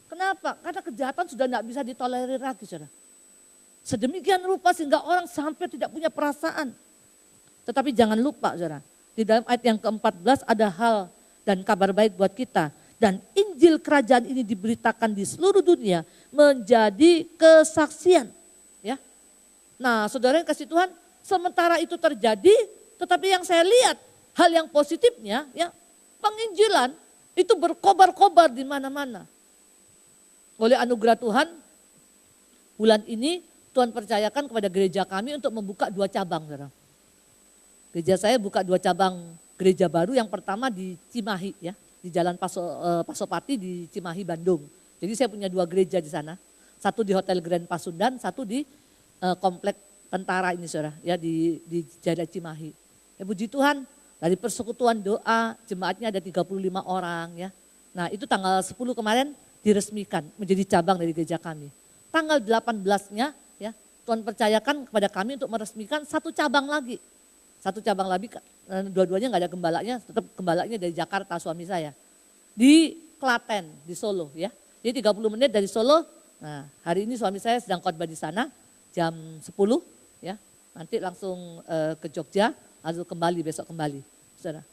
kenapa? Karena kejahatan sudah tidak bisa ditolerir lagi, saudara. Sedemikian rupa sehingga orang sampai tidak punya perasaan. Tetapi jangan lupa, saudara, di dalam ayat yang ke-14 ada hal dan kabar baik buat kita. Dan Injil kerajaan ini diberitakan di seluruh dunia menjadi kesaksian. Ya. Nah, saudara yang kasih Tuhan, sementara itu terjadi, tetapi yang saya lihat hal yang positifnya, ya, penginjilan itu berkobar-kobar di mana-mana. Oleh anugerah Tuhan, bulan ini Tuhan percayakan kepada gereja kami untuk membuka 2 cabang. Saudara. Gereja saya buka 2 cabang gereja baru, yang pertama di Cimahi, ya, di Jalan Pasopati di Cimahi, Bandung. Jadi saya punya 2 gereja di sana. Satu di Hotel Grand Pasundan, satu di komplek tentara ini, saudara, ya, di Jaya Cimahi. Ya, puji Tuhan, dari persekutuan doa jemaatnya ada 35 orang, ya. Nah, itu tanggal 10 kemarin diresmikan menjadi cabang dari gereja kami. Tanggal 18-nya, ya, Tuhan percayakan kepada kami untuk meresmikan 1 cabang lagi. 1 cabang lagi, dua-duanya nggak ada gembalanya, tetap gembalanya dari Jakarta, suami saya. Di Klaten, di Solo, ya. Jadi 30 menit dari Solo. Nah, hari ini suami saya sedang khotbah di sana jam 10, ya. Nanti langsung ke Jogja, lalu kembali besok kembali, saudara.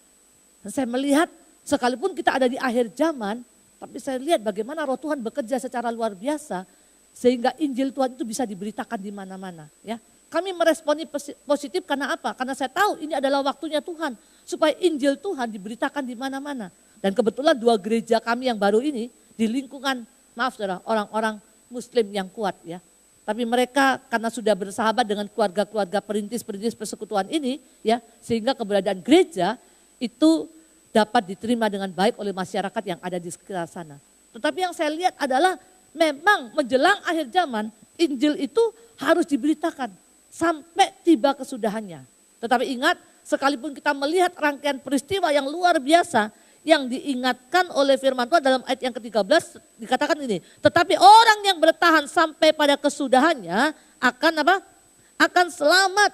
Dan saya melihat sekalipun kita ada di akhir zaman, tapi saya lihat bagaimana Roh Tuhan bekerja secara luar biasa sehingga Injil Tuhan itu bisa diberitakan di mana-mana, ya. Kami meresponi positif karena apa? Karena saya tahu ini adalah waktunya Tuhan supaya Injil Tuhan diberitakan di mana-mana. Dan kebetulan 2 gereja kami yang baru ini di lingkungan, maaf saudara, orang-orang Muslim yang kuat, ya. Tapi mereka karena sudah bersahabat dengan keluarga-keluarga perintis-perintis persekutuan ini, ya, sehingga keberadaan gereja itu dapat diterima dengan baik oleh masyarakat yang ada di sekitar sana. Tetapi yang saya lihat adalah memang menjelang akhir zaman Injil itu harus diberitakan sampai tiba kesudahannya. Tetapi ingat, sekalipun kita melihat rangkaian peristiwa yang luar biasa yang diingatkan oleh firman Tuhan dalam ayat yang ke-13 dikatakan ini, tetapi orang yang bertahan sampai pada kesudahannya akan apa? Akan selamat.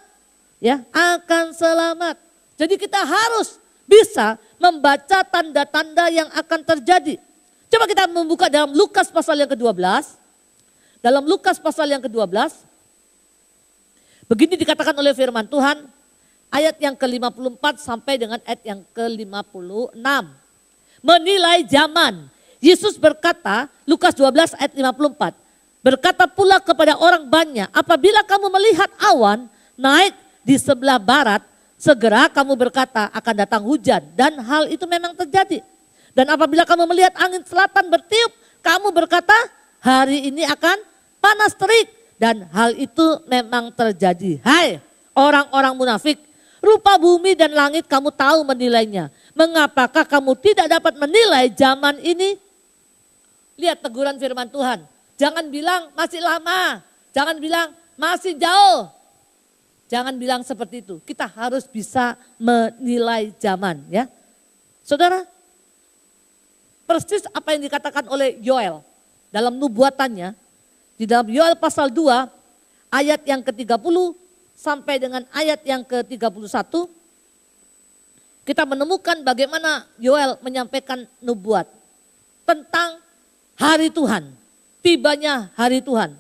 Ya, akan selamat. Jadi kita harus bisa membaca tanda-tanda yang akan terjadi. Coba kita membuka dalam Lukas pasal yang ke-12. Dalam Lukas pasal yang ke-12, begini dikatakan oleh firman Tuhan, ayat yang ke-54 sampai dengan ayat yang ke-56. Menilai zaman. Yesus berkata, Lukas 12 ayat 54. Berkata pula kepada orang banyak, apabila kamu melihat awan naik di sebelah barat, segera kamu berkata akan datang hujan. Dan hal itu memang terjadi. Dan apabila kamu melihat angin selatan bertiup, kamu berkata hari ini akan panas terik. Dan hal itu memang terjadi. Hai orang-orang munafik, rupa bumi dan langit kamu tahu menilainya. Mengapakah kamu tidak dapat menilai zaman ini? Lihat teguran firman Tuhan. Jangan bilang masih lama, jangan bilang masih jauh. Jangan bilang seperti itu. Kita harus bisa menilai zaman, ya. Saudara, persis apa yang dikatakan oleh Yoel dalam nubuatannya. Di dalam Yoel pasal 2 ayat yang ke-30 sampai dengan ayat yang ke-31 kita menemukan bagaimana Yoel menyampaikan nubuat tentang hari Tuhan, tibanya hari Tuhan.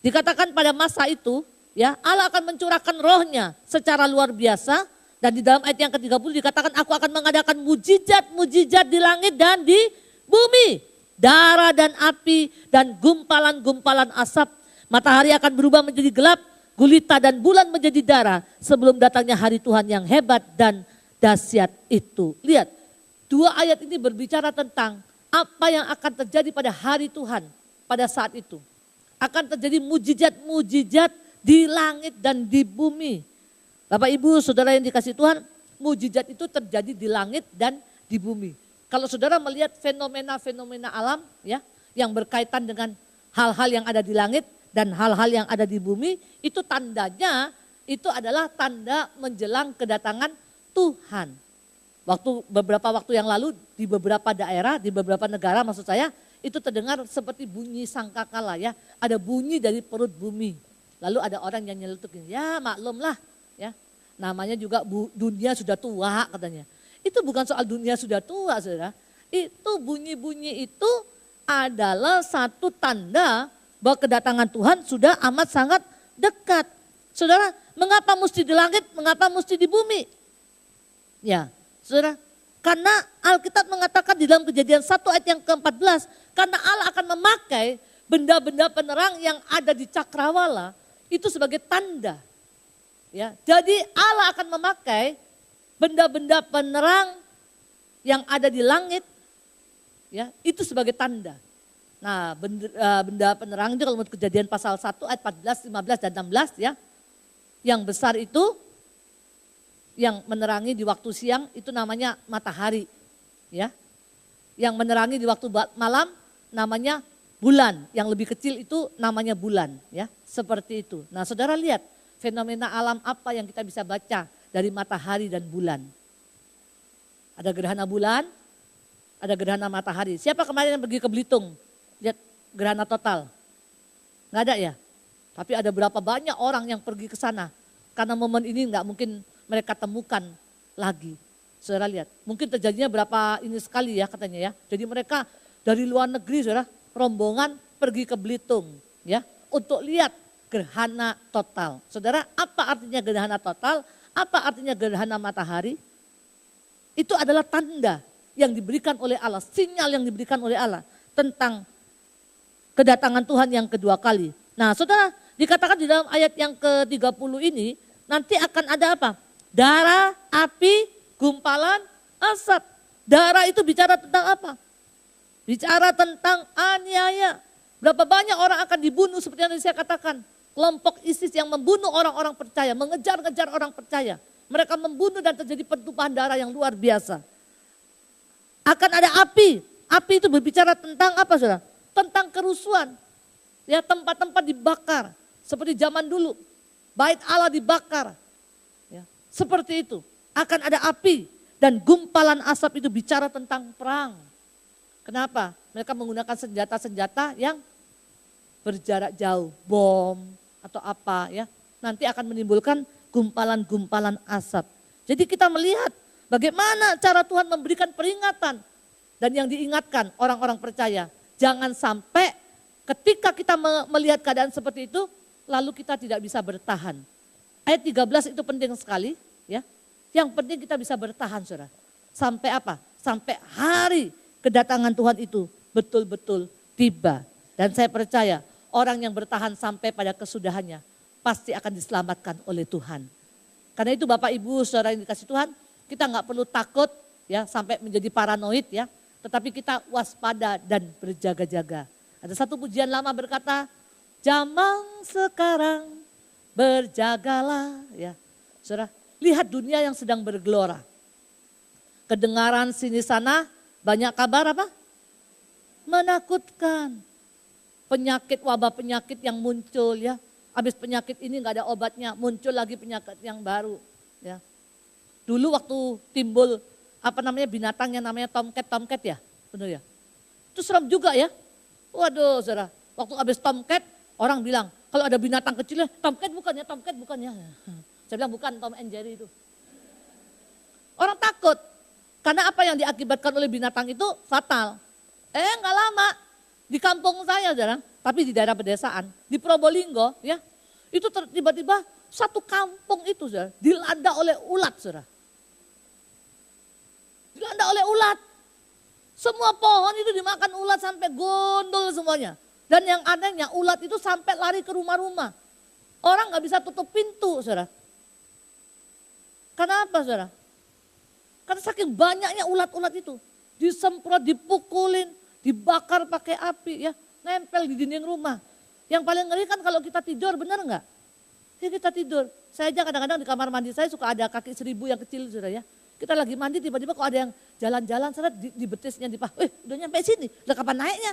Dikatakan pada masa itu, ya, Allah akan mencurahkan rohnya secara luar biasa. Dan di dalam ayat yang ke-30 dikatakan aku akan mengadakan mujizat-mujizat di langit dan di bumi. Darah dan api dan gumpalan-gumpalan asap. Matahari akan berubah menjadi gelap, gulita dan bulan menjadi darah sebelum datangnya hari Tuhan yang hebat dan dahsyat itu. Lihat, 2 ayat ini berbicara tentang apa yang akan terjadi pada hari Tuhan pada saat itu. Akan terjadi mujizat-mujizat di langit dan di bumi. Bapak Ibu saudara yang dikasih Tuhan, mujizat itu terjadi di langit dan di bumi. Kalau saudara melihat fenomena-fenomena alam, ya, yang berkaitan dengan hal-hal yang ada di langit dan hal-hal yang ada di bumi, itu tandanya itu adalah tanda menjelang kedatangan Tuhan. Beberapa waktu yang lalu di beberapa daerah, di beberapa negara maksud saya, itu terdengar seperti bunyi sangkakala, ya. Ada bunyi dari perut bumi. Lalu ada orang yang nyeletuk, ya maklumlah, ya. Namanya juga dunia sudah tua katanya. Itu bukan soal dunia sudah tua, saudara. Itu bunyi-bunyi itu adalah satu tanda bahwa kedatangan Tuhan sudah amat sangat dekat. Saudara, mengapa mesti di langit, mengapa mesti di bumi? Ya, saudara, karena Alkitab mengatakan di dalam Kejadian 1 ayat yang ke-14, karena Allah akan memakai benda-benda penerang yang ada di cakrawala itu sebagai tanda. Ya, jadi Allah akan memakai benda-benda penerang yang ada di langit, ya, itu sebagai tanda. Nah, benda penerang itu kalau menurut Kejadian pasal 1 ayat 14, 15 dan 16 ya. Yang besar itu yang menerangi di waktu siang itu namanya matahari, ya. Yang menerangi di waktu malam namanya bulan, yang lebih kecil itu namanya bulan, ya. Seperti itu. Nah, saudara lihat fenomena alam apa yang kita bisa baca dari matahari dan bulan. Ada gerhana bulan, ada gerhana matahari. Siapa kemarin yang pergi ke Belitung? Lihat gerhana total. Nggak ada ya? Tapi ada berapa banyak orang yang pergi ke sana. Karena momen ini nggak mungkin mereka temukan lagi. Saudara lihat, mungkin terjadinya berapa ini sekali ya katanya ya. Jadi mereka dari luar negeri saudara, rombongan pergi ke Belitung ya. Untuk lihat gerhana total. Saudara, apa artinya gerhana total? Apa artinya gerhana matahari? Itu adalah tanda yang diberikan oleh Allah, sinyal yang diberikan oleh Allah tentang kedatangan Tuhan yang kedua kali. Nah, saudara, dikatakan di dalam ayat yang ke-30 ini, nanti akan ada apa? Darah, api, gumpalan, asap. Darah itu bicara tentang apa? Bicara tentang aniaya. Berapa banyak orang akan dibunuh seperti yang saya katakan. Kelompok ISIS yang membunuh orang-orang percaya, mengejar-ngejar orang percaya. Mereka membunuh dan terjadi pertumpahan darah yang luar biasa. Akan ada api. Api itu berbicara tentang apa saudara? Tentang kerusuhan. Ya, tempat-tempat dibakar. Seperti zaman dulu. Bait Allah dibakar. Ya, seperti itu. Akan ada api. Dan gumpalan asap itu bicara tentang perang. Kenapa? Mereka menggunakan senjata-senjata yang berjarak jauh. Bom atau apa ya. Nanti akan menimbulkan gumpalan-gumpalan asap. Jadi kita melihat bagaimana cara Tuhan memberikan peringatan. Dan yang diingatkan orang-orang percaya. Jangan sampai ketika kita melihat keadaan seperti itu, lalu kita tidak bisa bertahan. Ayat 13 itu penting sekali. Ya. Yang penting kita bisa bertahan saudara. Sampai apa? Sampai hari kedatangan Tuhan itu betul-betul tiba. Dan saya percaya orang yang bertahan sampai pada kesudahannya pasti akan diselamatkan oleh Tuhan. Karena itu Bapak Ibu saudara yang dikasih Tuhan, kita nggak perlu takut ya sampai menjadi paranoid ya. Tetapi kita waspada dan berjaga-jaga. Ada satu pujian lama berkata, jamang sekarang berjagalah ya. Saudara, lihat dunia yang sedang bergelora. Kedengaran sini sana banyak kabar apa? Menakutkan. Penyakit, wabah penyakit yang muncul ya. Habis penyakit ini nggak ada obatnya, muncul lagi penyakit yang baru. Ya. Dulu waktu timbul apa namanya binatang yang namanya tomcat ya, benar ya. Itu serem juga ya. Waduh saudara, waktu habis tomcat orang bilang kalau ada binatang kecilnya tomcat bukannya. Saya bilang bukan Tom and Jerry itu. Orang takut karena apa yang diakibatkan oleh binatang itu fatal. Nggak lama di kampung saya saudara, tapi di daerah pedesaan di Probolinggo ya, itu tiba-tiba satu kampung itu saudara dilanda oleh ulat saudara. Dilanda oleh ulat. Semua pohon itu dimakan ulat sampai gondol semuanya. Dan yang anehnya ulat itu sampai lari ke rumah-rumah. Orang gak bisa tutup pintu saudara. Kenapa saudara? Karena saking banyaknya ulat-ulat itu. Disemprot, dipukulin, dibakar pakai api ya. Nempel di dinding rumah. Yang paling ngeri kan kalau kita tidur, benar gak? Ya kita tidur. Saya aja kadang-kadang di kamar mandi saya suka ada kaki 1000 yang kecil saudara ya. Kita lagi mandi tiba-tiba kok ada yang jalan-jalan saudara di betisnya udah nyampe sini, udah kapan naiknya?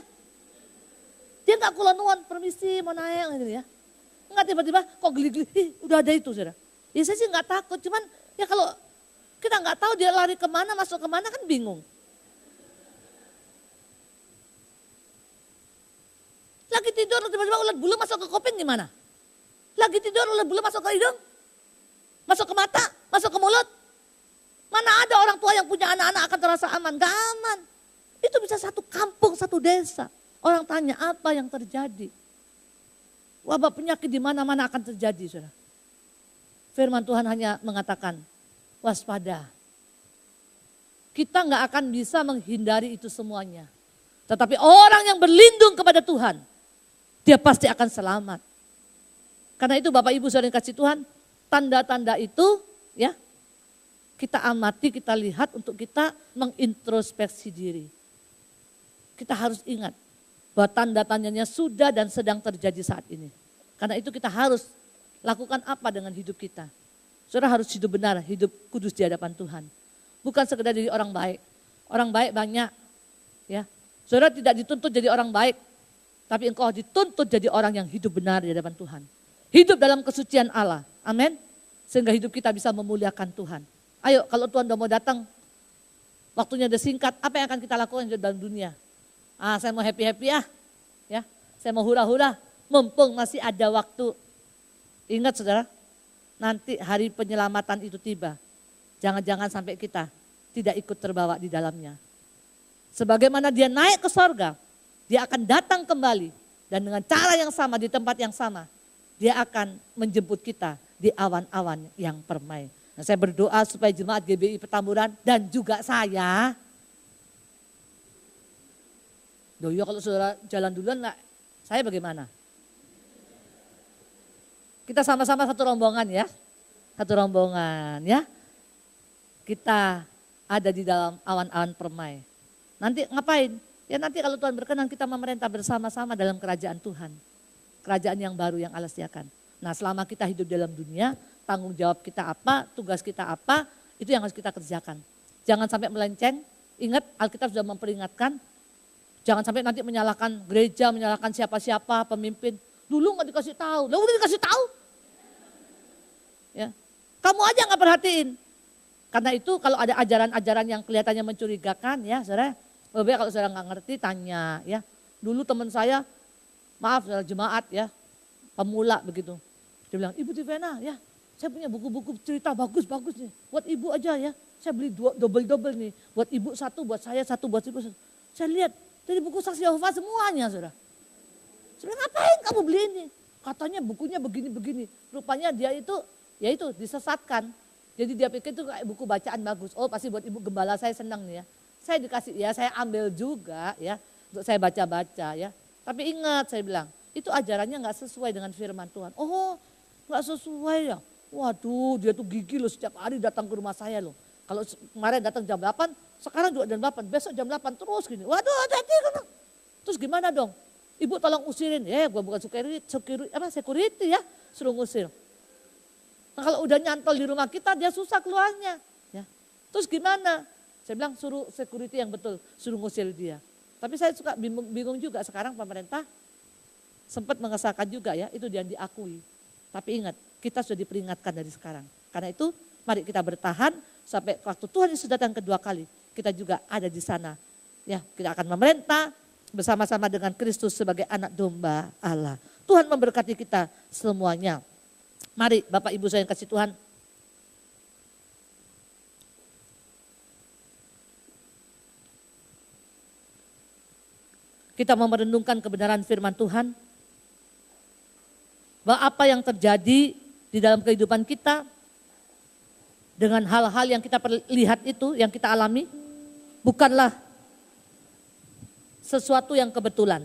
Dia gak kulanuan, permisi mau naik gitu ya. Enggak tiba-tiba kok geli-geli, udah ada itu saudara. Ya saya sih gak takut, cuman ya kalau kita gak tahu dia lari kemana, masuk kemana kan bingung. Lagi tidur tiba-tiba ulat bulu masuk ke kuping gimana? Lagi tidur ulat bulu masuk ke hidung? Masuk ke mata? Masuk ke mulut? Mana ada orang tua yang punya anak-anak akan terasa aman? Gak aman. Itu bisa satu kampung, satu desa. Orang tanya apa yang terjadi. Wabah penyakit di mana-mana akan terjadi, saudara. Firman Tuhan hanya mengatakan, waspada. Kita gak akan bisa menghindari itu semuanya. Tetapi orang yang berlindung kepada Tuhan, dia pasti akan selamat. Karena itu Bapak Ibu saudara yang kasih Tuhan, tanda-tanda itu ya kita amati, kita lihat untuk kita mengintrospeksi diri. Kita harus ingat bahwa tanda-tandanya sudah dan sedang terjadi saat ini. Karena itu kita harus lakukan apa dengan hidup kita. Saudara harus hidup benar, hidup kudus di hadapan Tuhan. Bukan sekedar jadi orang baik. Orang baik banyak. Ya, saudara tidak dituntut jadi orang baik. Tapi engkau dituntut jadi orang yang hidup benar di hadapan Tuhan. Hidup dalam kesucian Allah. Amin. Sehingga hidup kita bisa memuliakan Tuhan. Ayo kalau Tuhan udah mau datang, waktunya udah singkat, apa yang akan kita lakukan dalam dunia? Saya mau happy-happy ya. Saya mau hura-hura, mumpung masih ada waktu. Ingat saudara, nanti hari penyelamatan itu tiba. Jangan-jangan sampai kita tidak ikut terbawa di dalamnya. Sebagaimana dia naik ke sorga, dia akan datang kembali. Dan dengan cara yang sama, di tempat yang sama, dia akan menjemput kita di awan-awan yang permai. Nah, saya berdoa supaya jemaat GBI Petamburan dan juga saya. Doyo kalau saudara jalan duluan, saya bagaimana? Kita sama-sama satu rombongan ya. Satu rombongan ya. Kita ada di dalam awan-awan permai. Nanti ngapain? Ya nanti kalau Tuhan berkenan kita memerintah bersama-sama dalam kerajaan Tuhan. Kerajaan yang baru yang Allah sediakan. Nah selama kita hidup dalam dunia, tanggung jawab kita apa, tugas kita apa, itu yang harus kita kerjakan. Jangan sampai melenceng, ingat Alkitab sudah memperingatkan, jangan sampai nanti menyalahkan gereja, menyalahkan siapa-siapa, pemimpin. Dulu nggak dikasih tahu, udah dikasih tahu. Ya, kamu aja nggak perhatiin. Karena itu kalau ada ajaran-ajaran yang kelihatannya mencurigakan ya saudara, lebih baik kalau saudara nggak ngerti tanya ya. Dulu teman saya, maaf saudara jemaat ya, pemula begitu. Dia bilang, Ibu Tivena ya, saya punya buku-buku cerita bagus-bagus nih. Buat ibu aja ya, saya beli double-double nih. Buat ibu satu, buat saya satu, buat ibu satu. Saya lihat dari buku Saksi Yehova semuanya saudara. Saya bilang, ngapain kamu beli ini? Katanya bukunya begini-begini. Rupanya dia itu, ya itu disesatkan. Jadi dia pikir itu kayak buku bacaan bagus. Oh pasti buat ibu gembala saya senang nih ya. Saya dikasih, ya saya ambil juga ya. Untuk saya baca-baca ya. Tapi ingat saya bilang, itu ajarannya gak sesuai dengan firman Tuhan. Oh gak sesuai ya. Waduh dia tuh gigi loh setiap hari datang ke rumah saya loh. Kalau kemarin datang jam 8, sekarang juga jam 8. Besok jam 8 terus gini. Waduh hati-hati kan. Terus gimana dong? Ibu tolong usirin. Ya gue bukan security ya. Suruh ngusir. Nah kalau udah nyantol di rumah kita dia susah keluarnya. Ya. Terus gimana? Saya bilang suruh security yang betul, suruh ngusir dia. Tapi saya suka bingung juga sekarang pemerintah sempat mengesahkan juga ya, itu dia diakui. Tapi ingat, kita sudah diperingatkan dari sekarang. Karena itu mari kita bertahan sampai waktu Tuhan Yesus datang kedua kali. Kita juga ada di sana. Ya, kita akan memerintah bersama-sama dengan Kristus sebagai anak domba Allah. Tuhan memberkati kita semuanya. Mari Bapak Ibu saya yang kasih Tuhan. Kita mau merenungkan kebenaran firman Tuhan. Bahwa apa yang terjadi di dalam kehidupan kita. Dengan hal-hal yang kita lihat itu, yang kita alami. Bukanlah sesuatu yang kebetulan.